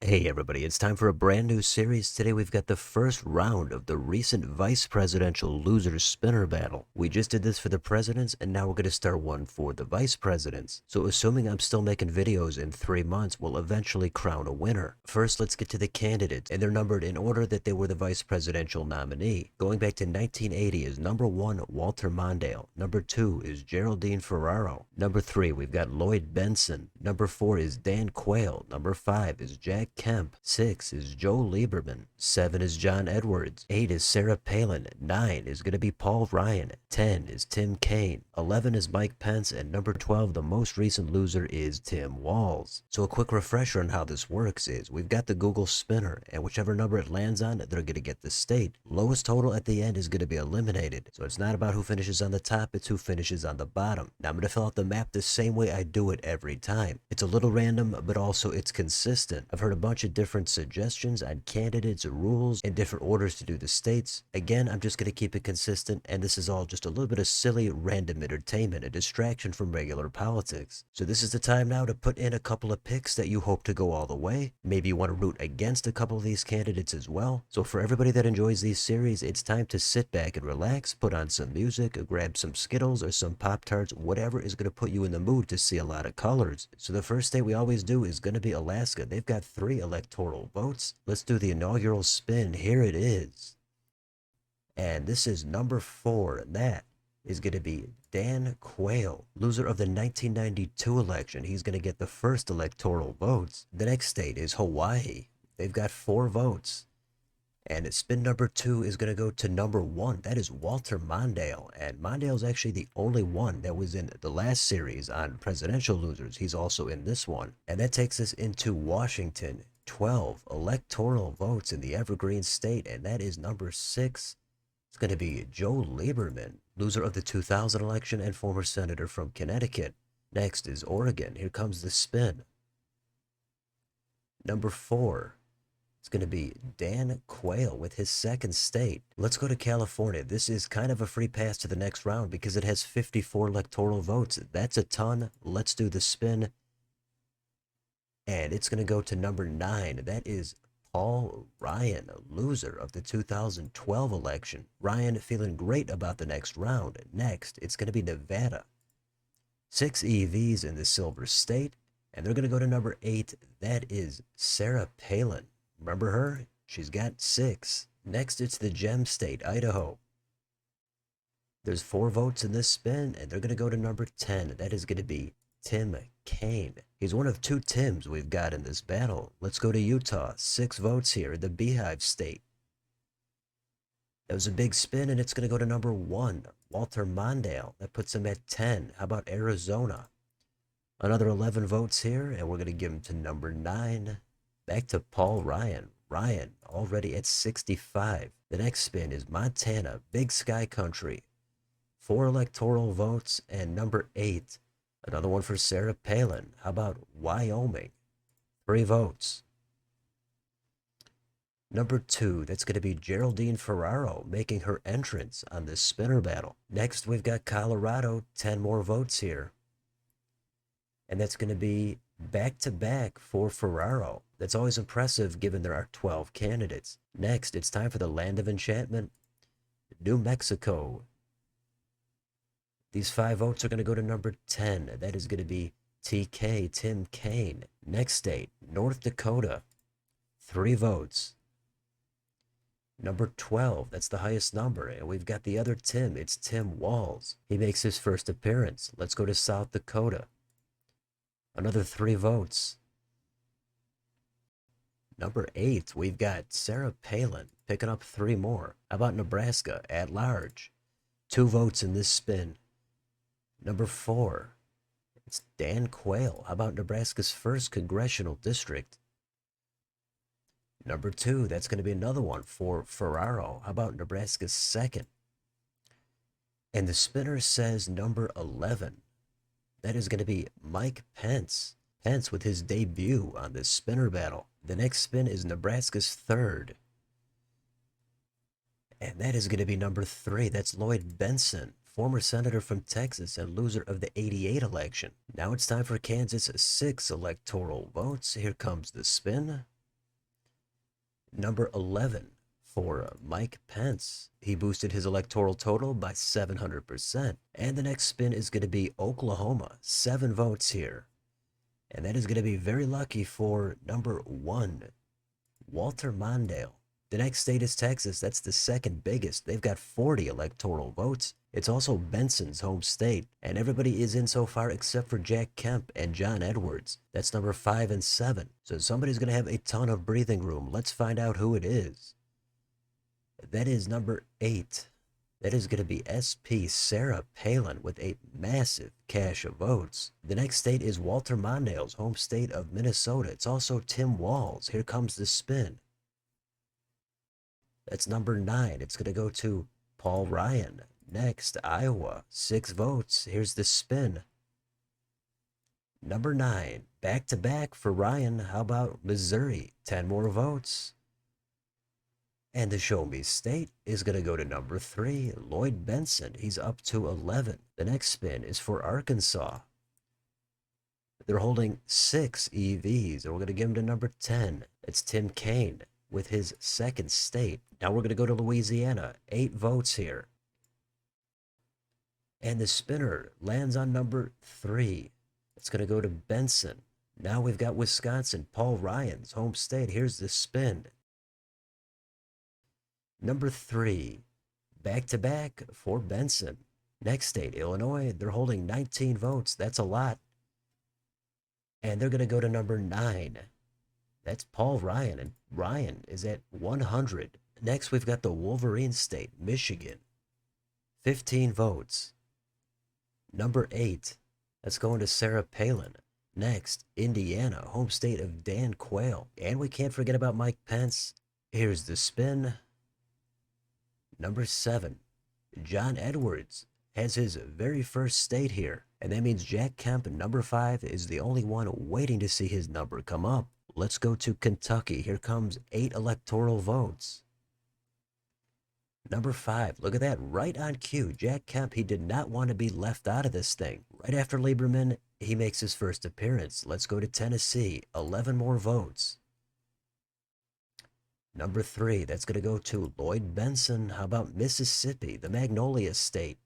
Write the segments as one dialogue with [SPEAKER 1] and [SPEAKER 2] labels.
[SPEAKER 1] Hey everybody, it's time for a brand new series. Today we've got the first round of the recent vice presidential loser spinner battle. We just did this for the presidents and now we're going to start one for the vice presidents. So assuming I'm still making videos in 3 months, we'll eventually crown a winner. First, let's get to the candidates, and they're numbered in order that they were the vice presidential nominee. Going back to 1980 is number 1, Walter Mondale. Number 2 is Geraldine Ferraro. Number 3, we've got Lloyd Bentsen. Number 4 is Dan Quayle. Number 5 is Jack Kemp. 6 is Joe Lieberman. 7 is John Edwards. 8 is Sarah Palin. 9 is going to be Paul Ryan. 10 is Tim Kaine. 11 is Mike Pence. And number 12, the most recent loser, is Tim Walz. So a quick refresher on how this works is we've got the Google spinner, and whichever number it lands on, they're going to get the state. Lowest total at the end is going to be eliminated. So it's not about who finishes on the top, it's who finishes on the bottom. Now I'm going to fill out the map the same way I do it every time. It's a little random, but also it's consistent. I've heard a bunch of different suggestions on candidates, rules, and different orders to do the states. Again, I'm just going to keep it consistent, and this is all just a little bit of silly random entertainment, a distraction from regular politics. So this is the time now to put in a couple of picks that you hope to go all the way. Maybe you want to root against a couple of these candidates as well. So for everybody that enjoys these series, it's time to sit back and relax, put on some music, grab some Skittles or some Pop-Tarts, whatever is going to put you in the mood to see a lot of colors. So the first state we always do is going to be Alaska. They've got 3 electoral votes. Let's do the inaugural spin. Here it is. And this is number 4, and that is going to be Dan Quayle, loser of the 1992 election. He's going to get the first electoral votes. The next state is Hawaii. They've got 4 votes. And spin number 2 is going to go to number 1. That is Walter Mondale. And Mondale is actually the only one that was in the last series on presidential losers. He's also in this one. And that takes us into Washington. 12 electoral votes in the Evergreen State. And that is number 6. It's going to be Joe Lieberman, loser of the 2000 election and former senator from Connecticut. Next is Oregon. Here comes the spin. Number 4. It's going to be Dan Quayle with his second state. Let's go to California. This is kind of a free pass to the next round because it has 54 electoral votes. That's a ton. Let's do the spin. And it's going to go to number 9. That is Paul Ryan, loser of the 2012 election. Ryan feeling great about the next round. Next, it's going to be Nevada. 6 EVs in the Silver State. And they're going to go to number 8. That is Sarah Palin. Remember her? She's got 6. Next, it's the Gem State, Idaho. There's 4 votes in this spin, and they're going to go to number 10. That is going to be Tim Kaine. He's one of 2 Tims we've got in this battle. Let's go to Utah. 6 votes here, the Beehive State. That was a big spin, and it's going to go to number 1, Walter Mondale. That puts him at 10. How about Arizona? Another 11 votes here, and we're going to give him to number 9. Back to Paul Ryan. Ryan already at 65. The next spin is Montana, Big Sky Country. 4 electoral votes, and number 8. Another one for Sarah Palin. How about Wyoming? 3 votes. Number 2, that's going to be Geraldine Ferraro making her entrance on this spinner battle. Next, we've got Colorado, 10 more votes here. And that's going to be back-to-back for Ferraro. That's always impressive given there are 12 candidates. Next, it's time for the Land of Enchantment, New Mexico. These 5 votes are going to go to number 10. That is going to be TK, Tim Kaine. Next state, North Dakota. 3 votes. Number 12, that's the highest number. And we've got the other Tim. It's Tim Walz. He makes his first appearance. Let's go to South Dakota. Another 3 votes. Number 8, we've got Sarah Palin picking up 3 more. How about Nebraska at large? 2 votes in this spin. Number 4, it's Dan Quayle. How about Nebraska's first congressional district? Number 2, that's going to be another one for Ferraro. How about Nebraska's second? And the spinner says number 11. That is going to be Mike Pence. Pence with his debut on this spinner battle. The next spin is Nebraska's third. And that is going to be number 3. That's Lloyd Bentsen, former senator from Texas and loser of the '88 election. Now it's time for Kansas' 6 electoral votes. Here comes the spin. Number 11 for Mike Pence. He boosted his electoral total by 700%. And the next spin is going to be Oklahoma. 7 votes here. And that is going to be very lucky for number 1, Walter Mondale. The next state is Texas. That's the second biggest. They've got 40 electoral votes. It's also Benson's home state, and everybody is in so far except for Jack Kemp and John Edwards. That's number 5 and 7. So somebody's going to have a ton of breathing room. Let's find out who it is. That is number 8. That is going to be SP Sarah Palin with a massive cache of votes. The next state is Walter Mondale's home state of Minnesota. It's also Tim Walz. Here comes the spin. That's number 9. It's going to go to Paul Ryan. Next, Iowa. 6 votes. Here's the spin. Number 9. Back to back for Ryan. How about Missouri? 10 more votes. And the Show Me State is going to go to number 3, Lloyd Bentsen. He's up to 11. The next spin is for Arkansas. They're holding 6 EVs, and we're going to give him to number 10. It's Tim Kaine with his second state. Now we're going to go to Louisiana. 8 votes here. And the spinner lands on number 3. It's going to go to Benson. Now we've got Wisconsin, Paul Ryan's home state. Here's the spin. Number 3, back-to-back for Benson. Next state, Illinois. They're holding 19 votes. That's a lot. And they're going to go to number 9. That's Paul Ryan, and Ryan is at 100. Next, we've got the Wolverine state, Michigan. 15 votes. Number 8, that's going to Sarah Palin. Next, Indiana, home state of Dan Quayle. And we can't forget about Mike Pence. Here's the spin. Number 7, John Edwards has his very first state here. And that means Jack Kemp, number 5, is the only one waiting to see his number come up. Let's go to Kentucky. Here comes 8 electoral votes. Number 5, look at that, right on cue. Jack Kemp, he did not want to be left out of this thing. Right after Lieberman, he makes his first appearance. Let's go to Tennessee, 11 more votes. Number 3, that's going to go to Lloyd Bentsen. How about Mississippi, the Magnolia State?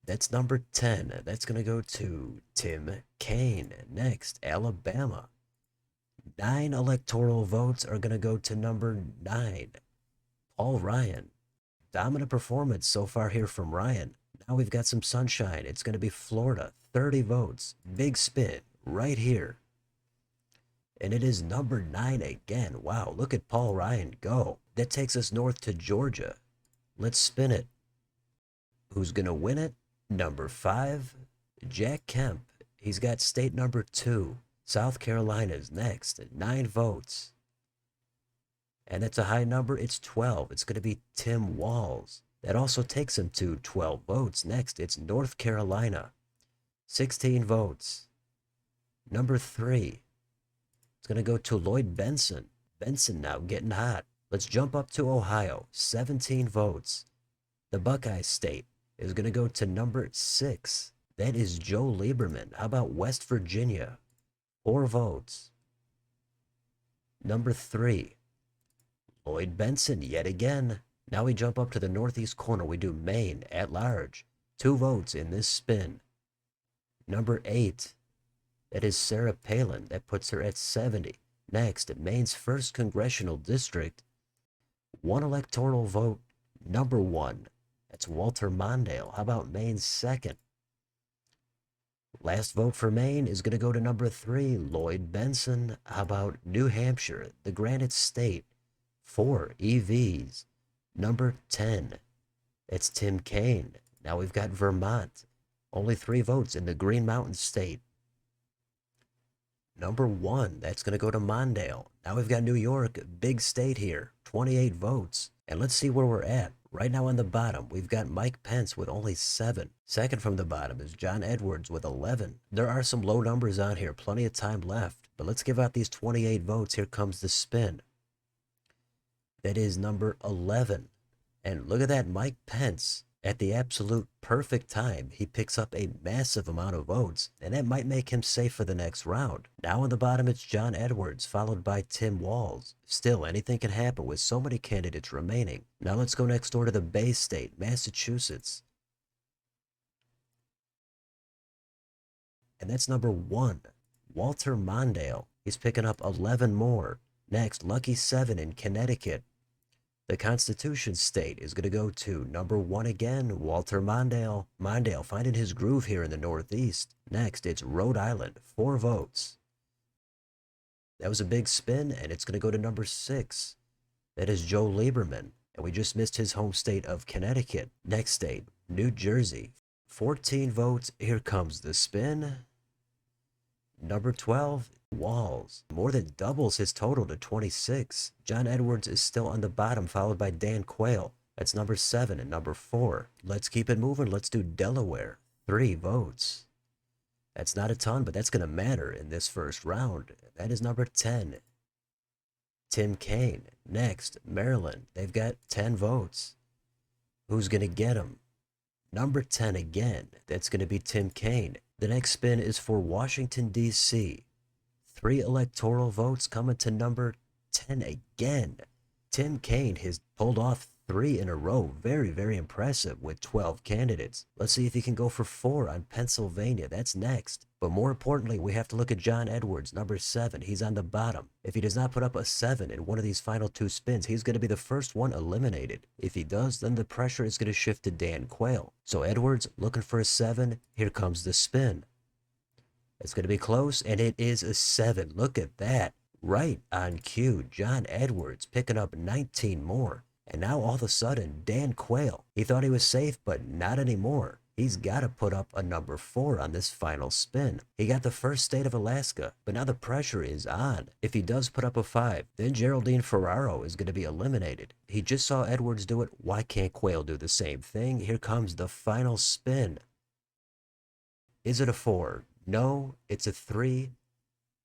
[SPEAKER 1] That's number 10. That's going to go to Tim Kaine. Next, Alabama. 9 electoral votes are going to go to number 9, Paul Ryan. Dominant performance so far here from Ryan. Now we've got some sunshine. It's going to be Florida. 30 votes. Big spin right here. And it is number 9 again. Wow, look at Paul Ryan go. That takes us north to Georgia. Let's spin it. Who's going to win it? Number 5, Jack Kemp. He's got state number 2. South Carolina's next at 9 votes. And it's a high number. It's 12. It's going to be Tim Walz. That also takes him to 12 votes. Next, it's North Carolina. 16 votes. Number 3. It's going to go to Lloyd Bentsen. Benson now getting hot. Let's jump up to Ohio. 17 votes. The Buckeye State is going to go to number 6. That is Joe Lieberman. How about West Virginia? 4 votes. Number 3. Lloyd Bentsen yet again. Now we jump up to the northeast corner. We do Maine at large. 2 votes in this spin. Number 8. That is Sarah Palin. That puts her at 70. Next, Maine's 1st congressional district. 1 electoral vote. Number 1. That's Walter Mondale. How about Maine's 2nd? Last vote for Maine is going to go to number 3, Lloyd Bentsen. How about New Hampshire, the Granite State? 4 EVs. Number 10. That's Tim Kaine. Now we've got Vermont. Only 3 votes in the Green Mountain State. Number 1, that's going to go to Mondale. Now we've got New York, big state here, 28 votes. And let's see where we're at. Right now on the bottom, we've got Mike Pence with only 7. Second from the bottom is John Edwards with 11. There are some low numbers on here, plenty of time left. But let's give out these 28 votes. Here comes the spin. That is number 11. And look at that, Mike Pence. At the absolute perfect time, he picks up a massive amount of votes, and that might make him safe for the next round. Now on the bottom, it's John Edwards, followed by Tim Walz. Still, anything can happen with so many candidates remaining. Now let's go next door to the Bay State, Massachusetts. And that's number 1, Walter Mondale. He's picking up 11 more. Next, Lucky 7 in Connecticut. The Constitution State is going to go to number 1 again, Walter Mondale. Mondale finding his groove here in the Northeast. Next, it's Rhode Island, 4 votes. That was a big spin, and it's going to go to number 6. That is Joe Lieberman, and we just missed his home state of Connecticut. Next state, New Jersey, 14 votes. Here comes the spin. Number 12, Walz, more than doubles his total to 26. John Edwards is still on the bottom, followed by Dan Quayle. That's number 7 and number 4. Let's keep it moving. Let's do Delaware, 3 votes. That's not a ton, but that's going to matter in this first round. That is number 10, Tim Kaine. Next, Maryland. They've got 10 votes. Who's going to get him? Number 10 again. That's going to be Tim Kaine. The next spin is for Washington, D.C. 3 electoral votes coming to number 10 again. Tim Kaine has pulled off 3 in a row. Very, very impressive with 12 candidates. Let's see if he can go for 4 on Pennsylvania. That's next. But more importantly, we have to look at John Edwards, number 7. He's on the bottom. If he does not put up a 7 in one of these final 2 spins, he's going to be the first one eliminated. If he does, then the pressure is going to shift to Dan Quayle. So Edwards looking for a 7. Here comes the spin. It's going to be close, and it is a 7. Look at that. Right on cue. John Edwards picking up 19 more. And now all of a sudden, Dan Quayle, he thought he was safe, but not anymore. He's got to put up a number 4 on this final spin. He got the first state of Alaska, but now the pressure is on. If he does put up a 5, then Geraldine Ferraro is going to be eliminated. He just saw Edwards do it. Why can't Quayle do the same thing? Here comes the final spin. Is it a 4? No, it's a 3.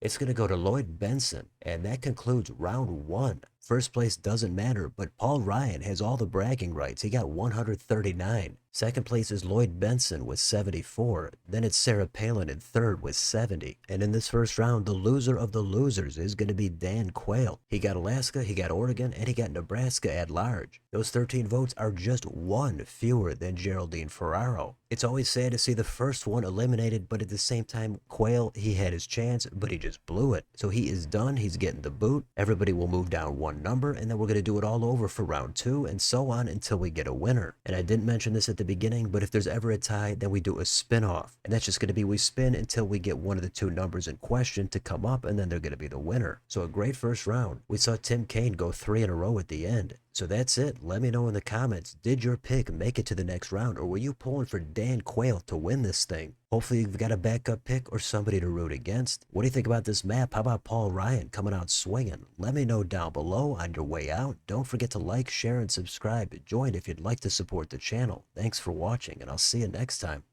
[SPEAKER 1] It's going to go to Lloyd Bentsen, and that concludes round 1. First place doesn't matter, but Paul Ryan has all the bragging rights. He got 139. Second place is Lloyd Bentsen with 74. Then it's Sarah Palin in third with 70. And in this first round, the loser of the losers is going to be Dan Quayle. He got Alaska, he got Oregon, and he got Nebraska at large. Those 13 votes are just 1 fewer than Geraldine Ferraro. It's always sad to see the first one eliminated, but at the same time, Quayle, he had his chance, but he just blew it. So he is done. He's getting the boot. Everybody will move down 1 number, and then we're going to do it all over for round 2, and so on until we get a winner. And I didn't mention this at the beginning, but if there's ever a tie, then we do a spin-off. And that's just going to be we spin until we get one of the 2 numbers in question to come up, and then they're going to be the winner. So a great first round. We saw Tim Kaine go 3 in a row at the end. So that's it. Let me know in the comments, did your pick make it to the next round, or were you pulling for Dan Quayle to win this thing? Hopefully you've got a backup pick or somebody to root against. What do you think about this map? How about Paul Ryan coming out swinging? Let me know down below on your way out. Don't forget to like, share, and subscribe. Join if you'd like to support the channel. Thanks for watching, and I'll see you next time.